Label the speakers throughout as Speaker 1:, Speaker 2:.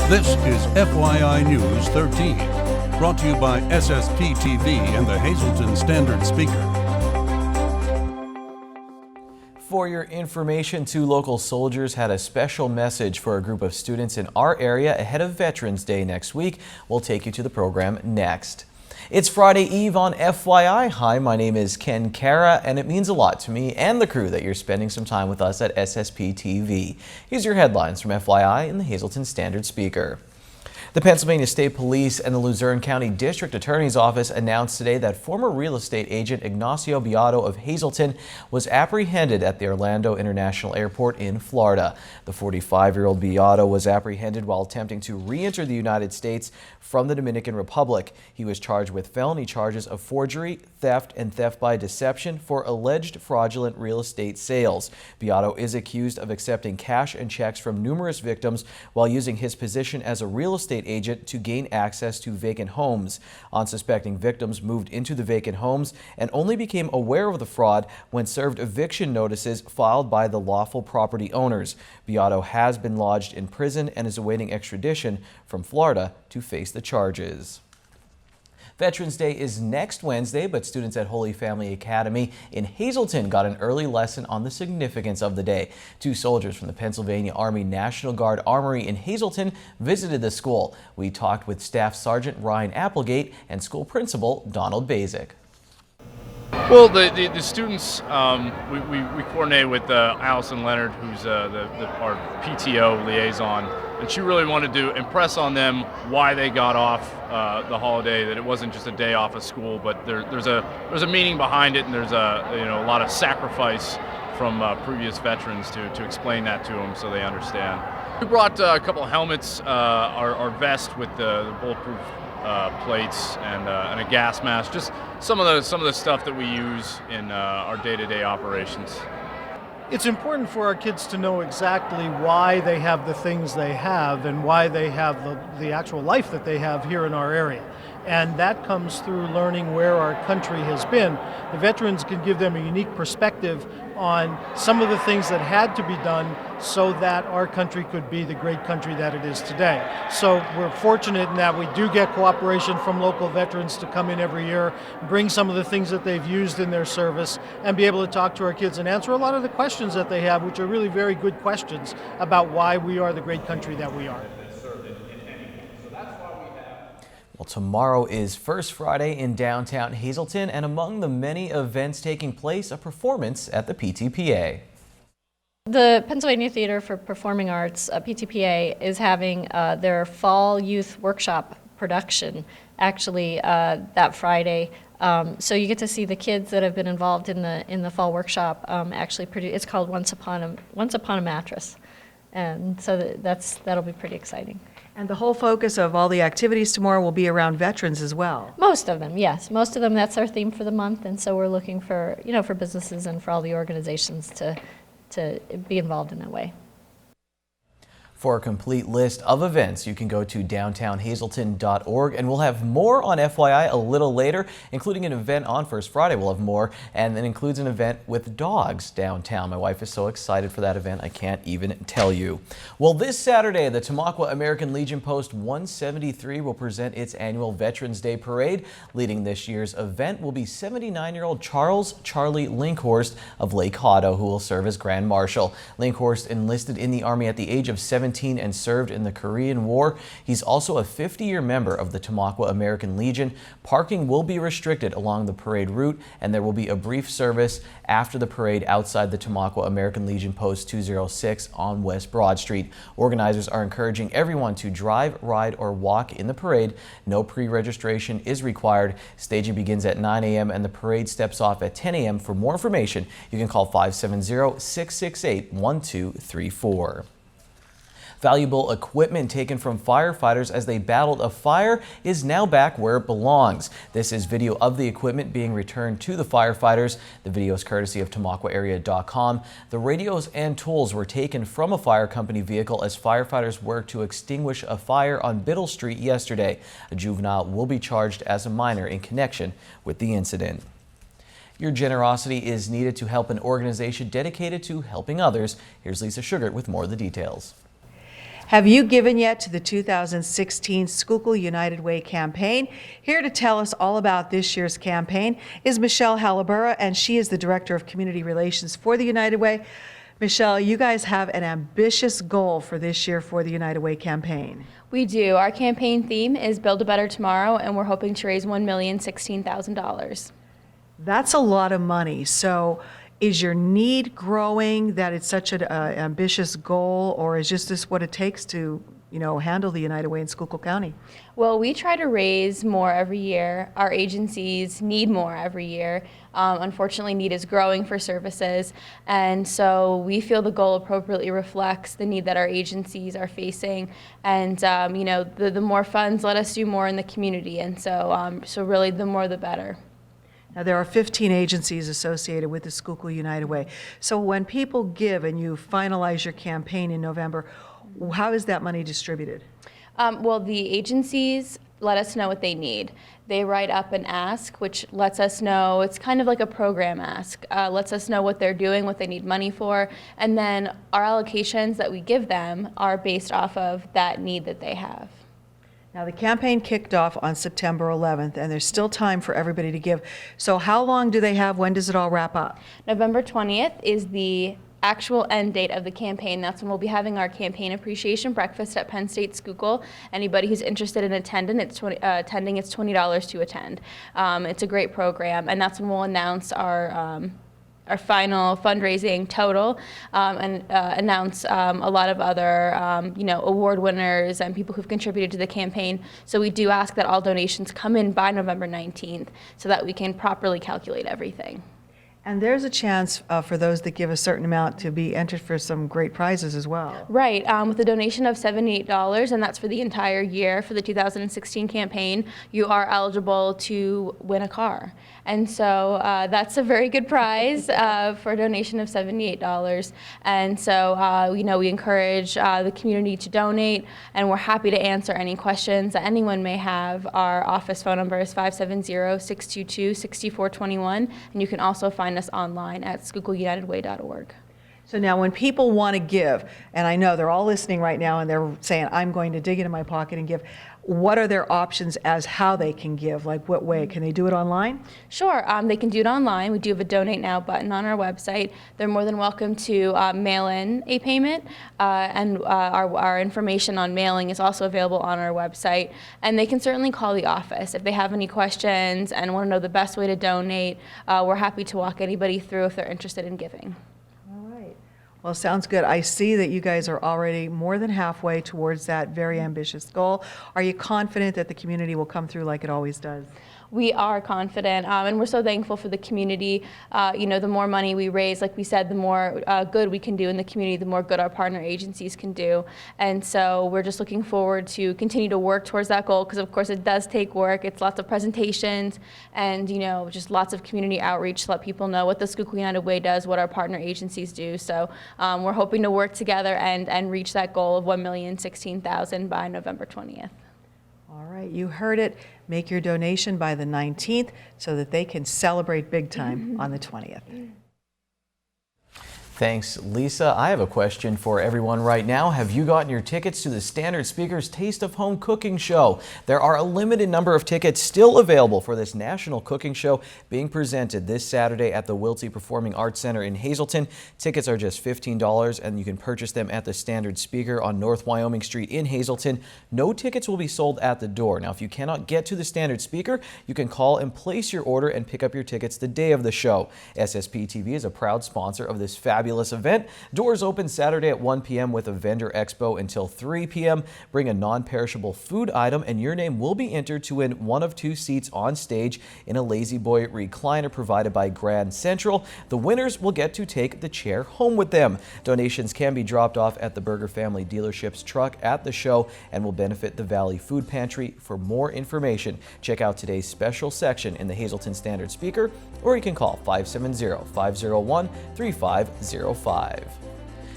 Speaker 1: This is FYI News 13, brought to you by SSPTV and the Hazleton Standard Speaker.
Speaker 2: For your information, two local soldiers had a special message for a group of students in our area ahead of Veterans Day next week. We'll take you to the program next. It's Friday Eve on FYI. Hi, my name is Ken Kara, and it means a lot to me and the crew that you're spending some time with us at SSPTV. Here's your headlines from FYI in the Hazleton Standard Speaker. The Pennsylvania State Police and the Luzerne County District Attorney's Office announced today that former real estate agent Ignacio Beato of Hazleton was apprehended at the Orlando International Airport in Florida. The 45-year-old Beato was apprehended while attempting to re-enter the United States from the Dominican Republic. He was charged with felony charges of forgery, theft, and theft by deception for alleged fraudulent real estate sales. Beato is accused of accepting cash and checks from numerous victims while using his position as a real estate agent to gain access to vacant homes. Unsuspecting victims moved into the vacant homes and only became aware of the fraud when served eviction notices filed by the lawful property owners. Beato has been lodged in prison and is awaiting extradition from Florida to face the charges. Veterans Day is next Wednesday, but students at Holy Family Academy in Hazleton got an early lesson on the significance of the day. Two soldiers from the Pennsylvania Army National Guard Armory in Hazleton visited the school. We talked with Staff Sergeant Ryan Applegate and school principal Donald Basic.
Speaker 3: Well, the students, we coordinated with Allison Leonard, who's our PTO liaison, and she really wanted to impress on them why they got off the holiday, that it wasn't just a day off of school, but there's a meaning behind it, and there's a lot of sacrifice from previous veterans to explain that to them so they understand. We brought a couple of helmets, our vest with the bulletproof plates and a gas mask, just some of the stuff that we use in our day-to-day operations.
Speaker 4: It's important for our kids to know exactly why they have the things they have and why they have the actual life that they have here in our area. And that comes through learning where our country has been. The veterans can give them a unique perspective on some of the things that had to be done so that our country could be the great country that it is today. So we're fortunate in that we do get cooperation from local veterans to come in every year, bring some of the things that they've used in their service, and be able to talk to our kids and answer a lot of the questions that they have, which are really very good questions about why we are the great country that we are.
Speaker 2: Well, tomorrow is First Friday in downtown Hazleton, and among the many events taking place, a performance at the PTPA.
Speaker 5: The Pennsylvania Theater for Performing Arts, PTPA, is having their Fall Youth Workshop production actually that Friday. So you get to see the kids that have been involved in the fall workshop actually produce. It's called Once Upon a Mattress, and so that'll be pretty exciting.
Speaker 6: And the whole focus of all the activities tomorrow will be around veterans as well.
Speaker 5: Most of them, yes. Most of them, that's our theme for the month, and so we're looking for, for businesses and for all the organizations to be involved in that way.
Speaker 2: For a complete list of events, you can go to downtownhazleton.org, and we'll have more on FYI a little later, including an event on First Friday. We'll have more, and that includes an event with dogs downtown. My wife is so excited for that event, I can't even tell you. Well, this Saturday, the Tamaqua American Legion Post 173 will present its annual Veterans Day Parade. Leading this year's event will be 79-year-old Charles Charlie Linkhorst of Lake Hotto, who will serve as Grand Marshal. Linkhorst enlisted in the Army at the age of 17 and served in the Korean War. He's also a 50-year member of the Tamaqua American Legion. Parking will be restricted along the parade route, and there will be a brief service after the parade outside the Tamaqua American Legion Post 206 on West Broad Street. Organizers are encouraging everyone to drive, ride, or walk in the parade. No pre-registration is required. Staging begins at 9 a.m. and the parade steps off at 10 a.m. For more information, you can call 570-668-1234. Valuable equipment taken from firefighters as they battled a fire is now back where it belongs. This is video of the equipment being returned to the firefighters. The video is courtesy of TamaquaArea.com. The radios and tools were taken from a fire company vehicle as firefighters worked to extinguish a fire on Biddle Street yesterday. A juvenile will be charged as a minor in connection with the incident. Your generosity is needed to help an organization dedicated to helping others. Here's Lisa Sugart with more of the details.
Speaker 6: Have you given yet to the 2016 Schuylkill United Way campaign? Here to tell us all about this year's campaign is Michelle Halliburra, and she is the Director of Community Relations for the United Way. Michelle, you guys have an ambitious goal for this year for the United Way campaign.
Speaker 7: We do. Our campaign theme is Build a Better Tomorrow, and we're hoping to raise $1,016,000.
Speaker 6: That's a lot of money. So is your need growing that it's such an ambitious goal, or is just this what it takes to, handle the United Way in Schuylkill County?
Speaker 7: Well, we try to raise more every year. Our agencies need more every year. Unfortunately, need is growing for services, and so we feel the goal appropriately reflects the need that our agencies are facing. And the more funds let us do more in the community, and so really the more the better.
Speaker 6: Now, there are 15 agencies associated with the Schuylkill United Way. So when people give and you finalize your campaign in November, how is that money distributed?
Speaker 7: Well, the agencies let us know what they need. They write up an ask, which lets us know, it's kind of like a program ask, lets us know what they're doing, what they need money for, and then our allocations that we give them are based off of that need that they have.
Speaker 6: Now, the campaign kicked off on September 11th, and there's still time for everybody to give. So how long do they have? When does it all wrap up?
Speaker 7: November 20th is the actual end date of the campaign. That's when we'll be having our campaign appreciation breakfast at Penn State Schuylkill. Anybody who's interested in attending, it's $20 to attend. It's a great program, and that's when we'll announce our final fundraising total and announce a lot of other award winners and people who've contributed to the campaign. So we do ask that all donations come in by November 19th so that we can properly calculate everything.
Speaker 6: And there's a chance for those that give a certain amount to be entered for some great prizes as well.
Speaker 7: Right, with a donation of $78, and that's for the entire year for the 2016 campaign, you are eligible to win a car. And so that's a very good prize for a donation of $78. And so, we encourage the community to donate, and we're happy to answer any questions that anyone may have. Our office phone number is 570-622-6421, and you can also find us online at schuylkillunitedway.org.
Speaker 6: So now when people want to give, and I know they're all listening right now and they're saying, I'm going to dig into my pocket and give, what are their options as how they can give? Like what way? Can they do it online?
Speaker 7: Sure, they can do it online. We do have a Donate Now button on our website. They're more than welcome to mail in a payment, and our information on mailing is also available on our website. And they can certainly call the office if they have any questions and want to know the best way to donate. We're happy to walk anybody through if they're interested in giving.
Speaker 6: Well, sounds good. I see that you guys are already more than halfway towards that very ambitious goal. Are you confident that the community will come through like it always does?
Speaker 7: We are confident, and we're so thankful for the community. The more money we raise, like we said, the more good we can do in the community, the more good our partner agencies can do. And so we're just looking forward to continue to work towards that goal, because of course it does take work. It's lots of presentations and just lots of community outreach to let people know what the Schuylkill United Way does, what our partner agencies do. So we're hoping to work together and reach that goal of $1,016,000 by November 20th.
Speaker 6: All right, you heard it. Make your donation by the 19th so that they can celebrate big time on the 20th.
Speaker 2: Thanks, Lisa. I have a question for everyone right now. Have you gotten your tickets to the Standard Speakers Taste of Home Cooking Show? There are a limited number of tickets still available for this national cooking show being presented this Saturday at the Wiltsey Performing Arts Center in Hazleton. Tickets are just $15, and you can purchase them at the Standard Speaker on North Wyoming Street in Hazleton. No tickets will be sold at the door. Now, if you cannot get to the Standard Speaker, you can call and place your order and pick up your tickets the day of the show. SSPTV is a proud sponsor of this fabulous event. Doors open Saturday at 1 p.m. with a vendor expo until 3 p.m. Bring a non-perishable food item and your name will be entered to win one of 2 seats on stage in a Lazy Boy recliner provided by Grand Central. The winners will get to take the chair home with them. Donations can be dropped off at the Berger Family Dealership's truck at the show and will benefit the Valley Food Pantry. For more information, check out today's special section in the Hazleton Standard Speaker, or you can call 570-501-3505.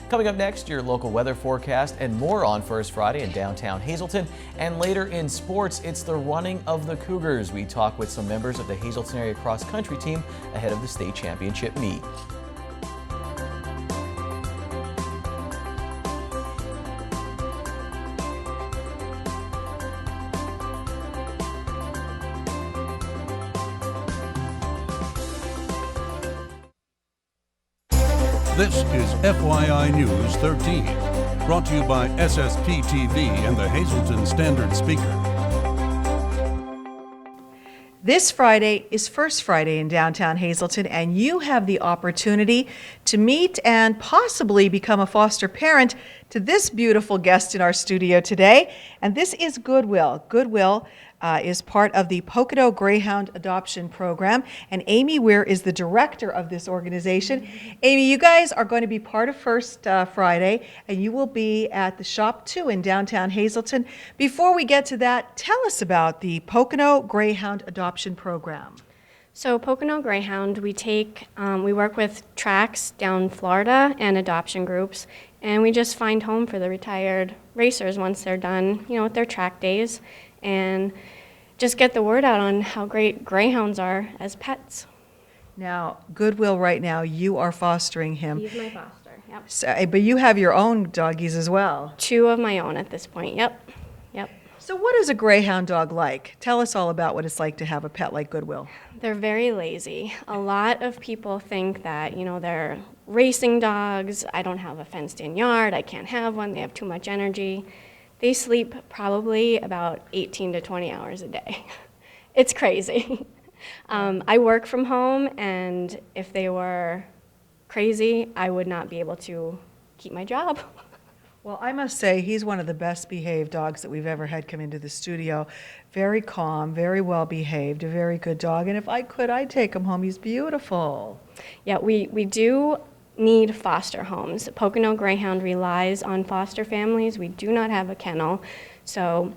Speaker 2: Coming up next, your local weather forecast and more on First Friday in downtown Hazleton. And later in sports, it's the running of the Cougars. We talk with some members of the Hazleton area cross country team ahead of the state championship meet.
Speaker 1: This is FYI News 13, brought to you by SSPTV and the Hazleton Standard Speaker.
Speaker 6: This Friday is First Friday in downtown Hazleton, and you have the opportunity to meet and possibly become a foster parent to this beautiful guest in our studio today. And this is Goodwill. Goodwill is part of the Pocono Greyhound adoption program, and Amy Weir is the director of this organization. Amy, you guys are going to be part of First Friday, and you will be at the Shop 2 in downtown Hazleton. Before we get to that, tell us about the Pocono Greyhound adoption program.
Speaker 8: So Pocono Greyhound, we work with tracks down Florida and adoption groups, and we just find home for the retired racers once they're done, with their track days, and just get the word out on how great greyhounds are as pets.
Speaker 6: Now, Goodwill right now, you are fostering him.
Speaker 8: He's my foster, yep.
Speaker 6: So, but you have your own doggies as well.
Speaker 8: 2 of my own at this point, yep.
Speaker 6: So what is a greyhound dog like? Tell us all about what it's like to have a pet like Goodwill.
Speaker 8: They're very lazy. A lot of people think that, they're racing dogs. I don't have a fenced-in yard. I can't have one. They have too much energy. They sleep probably about 18 to 20 hours a day. It's crazy. I work from home, and if they were crazy, I would not be able to keep my job.
Speaker 6: Well, I must say, he's one of the best behaved dogs that we've ever had come into the studio. Very calm, very well behaved, a very good dog. And if I could, I'd take him home. He's beautiful.
Speaker 8: Yeah, we do need foster homes. Pocono Greyhound relies on foster families. We do not have a kennel. So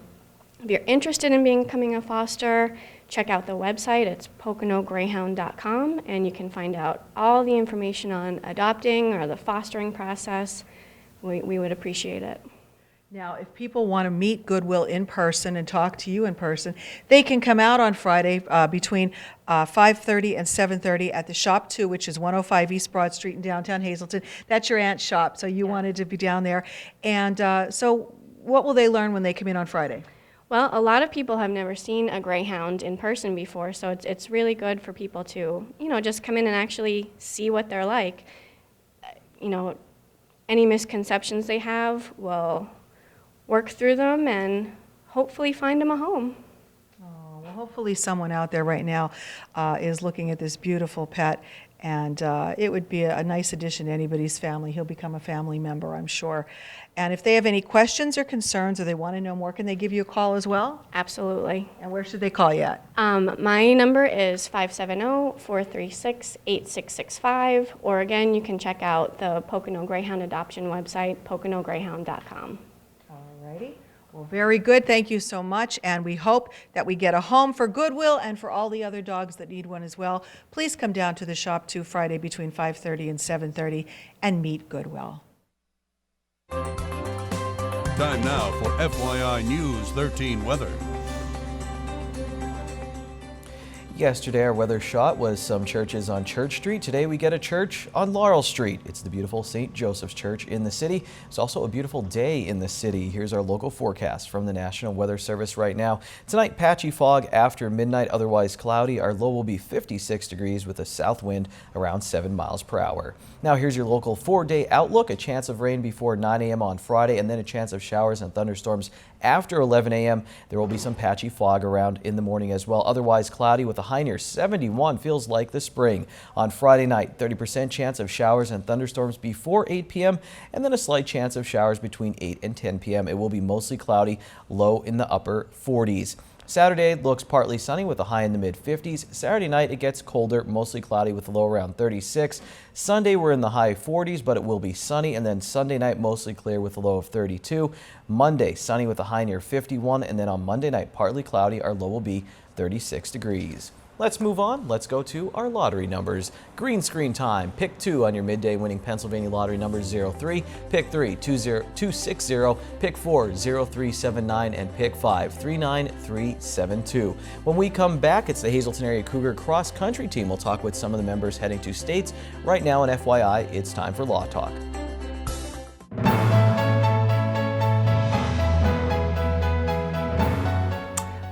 Speaker 8: if you're interested in becoming a foster, check out the website. It's poconogreyhound.com, and you can find out all the information on adopting or the fostering process. We would appreciate it.
Speaker 6: Now, if people want to meet Goodwill in person and talk to you in person, they can come out on Friday between 5:30 and 7:30 at the Shop 2, which is 105 East Broad Street in downtown Hazleton. That's your aunt's shop, so you wanted to be down there. And so what will they learn when they come in on Friday?
Speaker 8: Well, a lot of people have never seen a greyhound in person before, so it's really good for people to, just come in and actually see what they're like. Any misconceptions they have, we'll work through them and hopefully find them a home.
Speaker 6: Oh, well, hopefully someone out there right now is looking at this beautiful pet, and it would be a nice addition to anybody's family. He'll become a family member, I'm sure. And if they have any questions or concerns or they want to know more, can they give you a call as well?
Speaker 8: Absolutely.
Speaker 6: And where should they call you at?
Speaker 8: My number is 570-436-8665, or again, you can check out the Pocono Greyhound adoption website, poconogreyhound.com.
Speaker 6: All righty. Well, very good. Thank you so much. And we hope that we get a home for Goodwill and for all the other dogs that need one as well. Please come down to the Shop 2 Friday between 5:30 and 7:30 and meet Goodwill.
Speaker 1: Time now for FYI News 13 weather.
Speaker 2: Yesterday, our weather shot was some churches on Church Street. Today, we get a church on Laurel Street. It's the beautiful St. Joseph's Church in the city. It's also a beautiful day in the city. Here's our local forecast from the National Weather Service right now. Tonight, patchy fog after midnight, otherwise cloudy. Our low will be 56 degrees with a south wind around 7 miles per hour. Now, here's your local 4-day outlook. A chance of rain before 9 a.m. on Friday, and then a chance of showers and thunderstorms after 11 a.m. There will be some patchy fog around in the morning as well. Otherwise cloudy with a high near 71. Feels like the spring. On Friday night, 30% chance of showers and thunderstorms before 8 p.m. and then a slight chance of showers between 8 and 10 p.m. It will be mostly cloudy, low in the upper 40s. Saturday looks partly sunny with a high in the mid-50s. Saturday night it gets colder, mostly cloudy with a low around 36. Sunday we're in the high 40s, but it will be sunny, and then Sunday night mostly clear with a low of 32. Monday sunny with a high near 51, and then on Monday night partly cloudy. Our low will be 36 degrees. Let's move on. Let's go to our lottery numbers. Green screen time. Pick 2 on your midday winning Pennsylvania lottery numbers 03, pick 3 260, pick 4 0379, and pick 5 39372. When we come back, it's the Hazleton Area Cougar cross country team. We'll talk with some of the members heading to states. Right now on FYI, it's time for Law Talk.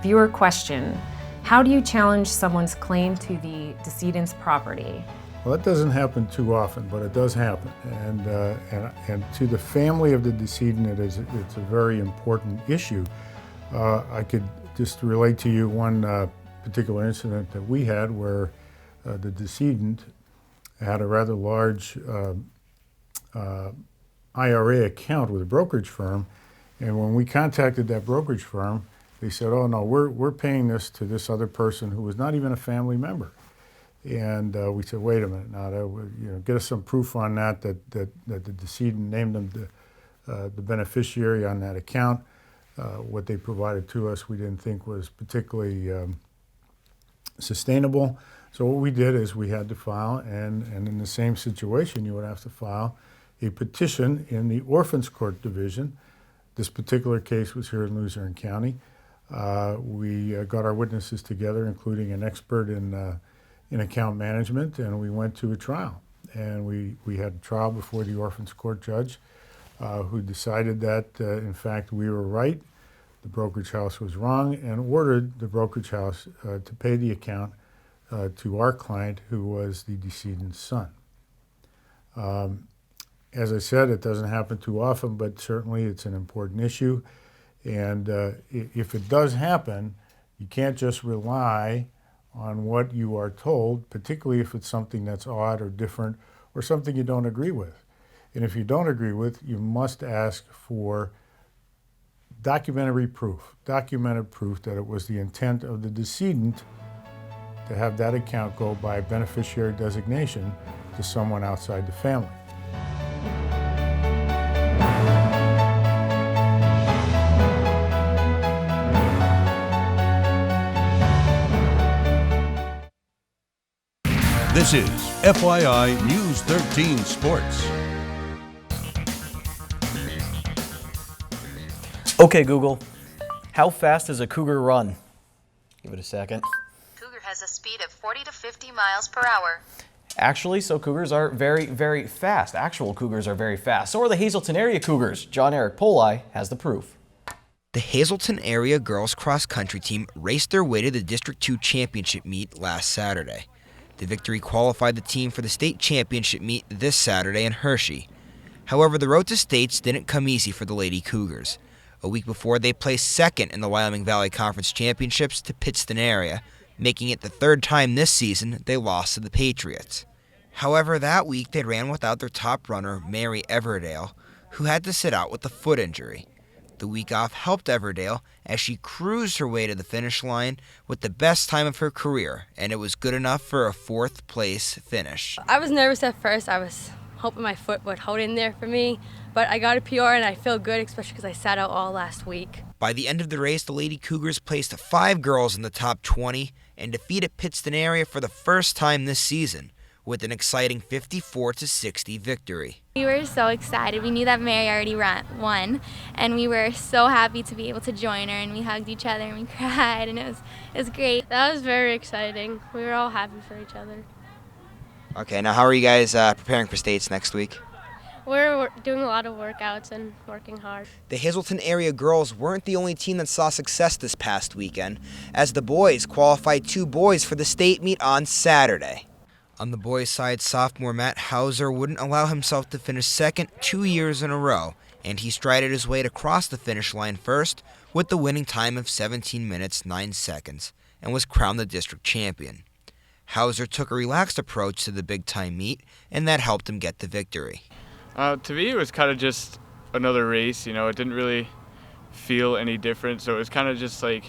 Speaker 9: Viewer question: how do you challenge someone's claim to the decedent's property? Well, that doesn't happen too often, but it does happen. And to the family of the decedent, it's a very important issue. I could just relate to you one particular incident that we had where the decedent had a rather large IRA account with a brokerage firm, and when we contacted that brokerage firm, they said, "Oh no, we're paying this to this other person who was not even a family member." And we said, "Wait a minute, now get us some proof on that the decedent named them the beneficiary on that account." What they provided to us, we didn't think was particularly sustainable. So what we did is we had to file, and in the same situation, you would have to file a petition in the Orphans Court Division. This particular case was here in Luzerne County. We got our witnesses together, including an expert in account management, and we went to a trial. And we had a trial before the Orphans Court judge, who decided that, in fact, we were right, the brokerage house was wrong, and ordered the brokerage house to pay the account to our client, who was the decedent's son. As I said, it doesn't happen too often, but certainly it's an important issue. And if it does happen, you can't just rely on what you are told, particularly if it's something that's odd or different or something you don't agree with. And if you don't agree with, you must ask for documented proof that it was the intent of the decedent to have that account go by beneficiary designation to someone outside the family.
Speaker 1: This is FYI News 13 Sports.
Speaker 2: Okay, Google, how fast does a cougar run? Give it a second.
Speaker 10: Cougar has a speed of 40 to 50 miles per hour.
Speaker 2: Actually, so cougars are very, very fast. Actual cougars are very fast. So are the Hazleton area cougars. John Eric Poli has the proof.
Speaker 11: The Hazleton area girls cross country team raced their way to the District 2 championship meet last Saturday. The victory qualified the team for the state championship meet this Saturday in Hershey. However, the road to states didn't come easy for the Lady Cougars. A week before, they placed second in the Wyoming Valley Conference Championships to Pittston area, making it the third time this season they lost to the Patriots. However, that week they ran without their top runner, Mary Everdale, who had to sit out with a foot injury. The week off helped Everdale as she cruised her way to the finish line with the best time of her career, and it was good enough for a fourth-place finish.
Speaker 12: I was nervous at first. I was hoping my foot would hold in there for me, but I got a PR and I feel good, especially because I sat out all last week.
Speaker 11: By the end of the race, the Lady Cougars placed 5 girls in the top 20 and defeated Pittston area for the first time this season with an exciting 54-60 victory.
Speaker 7: We were so excited. We knew that Mary already won, and we were so happy to be able to join her, and we hugged each other and we cried, and it was great.
Speaker 8: That was very exciting. We were all happy for each other.
Speaker 11: Okay, now how are you guys preparing for states next week?
Speaker 8: We're doing a lot of workouts and working hard.
Speaker 11: The Hazleton area girls weren't the only team that saw success this past weekend, as the boys qualified 2 boys for the state meet on Saturday. On the boys' side, sophomore Matt Hauser wouldn't allow himself to finish second 2 years in a row, and he strided his way to cross the finish line first with the winning time of 17 minutes 9 seconds and was crowned the district champion. Hauser took a relaxed approach to the big-time meet, and that helped him get the victory.
Speaker 3: To me, it was kind of just another race. You know, it didn't really feel any different, so it was kind of just like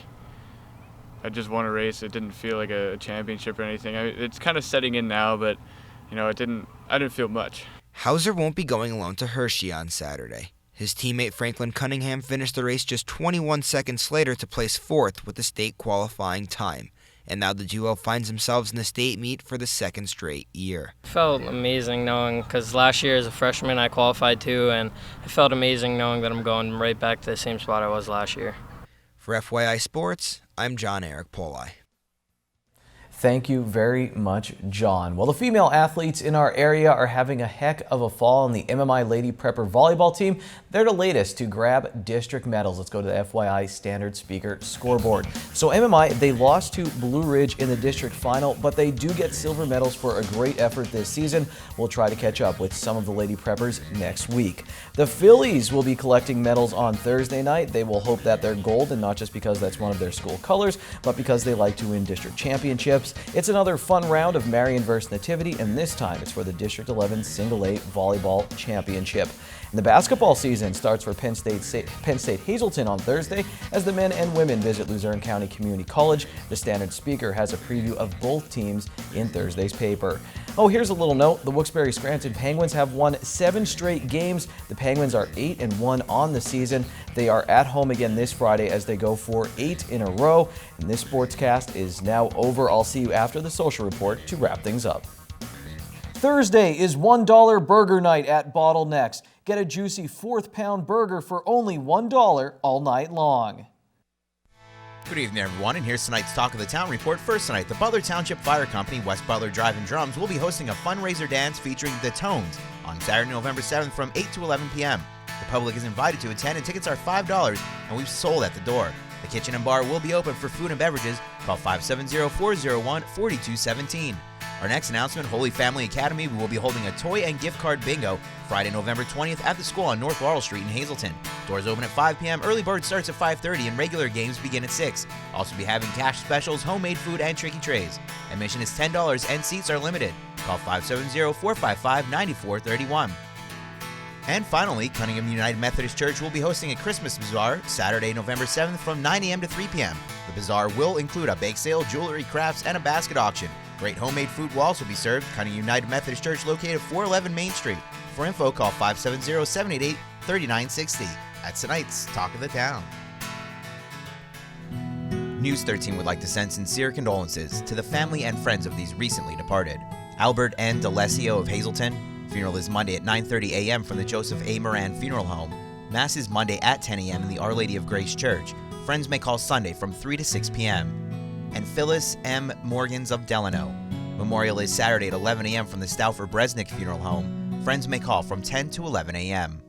Speaker 3: I just won a race. It didn't feel like a championship or anything. It's kind of setting in now, but you know, I didn't feel much.
Speaker 11: Hauser won't be going alone to Hershey on Saturday. His teammate Franklin Cunningham finished the race just 21 seconds later to place 4th with the state qualifying time. And now the duo finds themselves in the state meet for the second straight year.
Speaker 13: It felt amazing knowing, because last year as a freshman I qualified too, and it felt amazing knowing that I'm going right back to the same spot I was last year.
Speaker 11: For FYI Sports, I'm John Eric Poli.
Speaker 2: Thank you very much, John. Well, the female athletes in our area are having a heck of a fall on the MMI Lady Prepper volleyball team. They're the latest to grab district medals. Let's go to the FYI standard speaker scoreboard. So MMI, they lost to Blue Ridge in the district final, but they do get silver medals for a great effort this season. We'll try to catch up with some of the Lady Preppers next week. The Phillies will be collecting medals on Thursday night. They will hope that they're gold, and not just because that's one of their school colors, but because they like to win district championships. It's another fun round of Marion vs. Nativity, and this time it's for the District 11 Single A Volleyball Championship. And the basketball season starts for Penn State Hazleton on Thursday as the men and women visit Luzerne County Community College. The Standard Speaker has a preview of both teams in Thursday's paper. Oh, here's a little note. The Wilkes-Barre Scranton Penguins have won 7 straight games. The Penguins are 8-1 on the season. They are at home again this Friday as they go for 8 in a row. And this sportscast is now over. I'll see you after the social report to wrap things up. Thursday is $1 burger night at Bottlenecks. Get a juicy 4th pound burger for only $1 all night long.
Speaker 14: Good evening, everyone, and here's tonight's Talk of the Town report. First tonight, the Butler Township Fire Company, West Butler Drive and Drums, will be hosting a fundraiser dance featuring The Tones on Saturday, November 7th from 8 to 11 p.m. The public is invited to attend, and tickets are $5, and we've sold at the door. The kitchen and bar will be open for food and beverages. Call 570-401-4217. Our next announcement, Holy Family Academy, we will be holding a toy and gift card bingo Friday, November 20th at the school on North Laurel Street in Hazleton. Doors open at 5 p.m., early bird starts at 5:30, and regular games begin at 6. Also be having cash specials, homemade food, and tricky trays. Admission is $10 and seats are limited. Call 570-455-9431. And finally, Cunningham United Methodist Church will be hosting a Christmas bazaar Saturday, November 7th from 9 a.m. to 3 p.m. The bazaar will include a bake sale, jewelry, crafts, and a basket auction. Great homemade food will also be served. Cunningham United Methodist Church located at 411 Main Street. For info, call 570-788-3960. That's tonight's Talk of the Town. News 13 would like to send sincere condolences to the family and friends of these recently departed. Albert N. D'Alessio of Hazleton. Funeral is Monday at 9:30 a.m. from the Joseph A. Moran Funeral Home. Mass is Monday at 10 a.m. in the Our Lady of Grace Church. Friends may call Sunday from 3 to 6 p.m. And Phyllis M. Morgans of Delano. Memorial is Saturday at 11 a.m. from the Stauffer Bresnik Funeral Home. Friends may call from 10 to 11 a.m.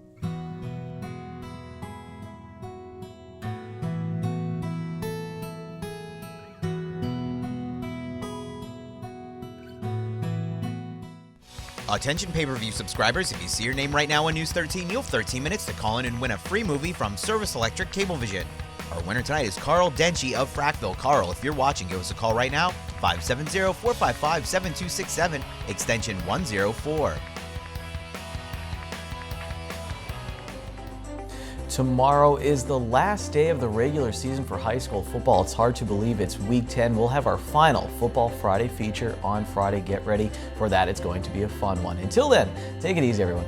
Speaker 14: Attention pay-per-view subscribers, if you see your name right now on News 13, you'll have 13 minutes to call in and win a free movie from Service Electric Cablevision. Our winner tonight is Carl Denchi of Frackville. Carl, if you're watching, give us a call right now, 570-455-7267, extension 104.
Speaker 2: Tomorrow is the last day of the regular season for high school football. It's hard to believe it's week 10. We'll have our final Football Friday feature on Friday. Get ready for that. It's going to be a fun one. Until then, take it easy, everyone.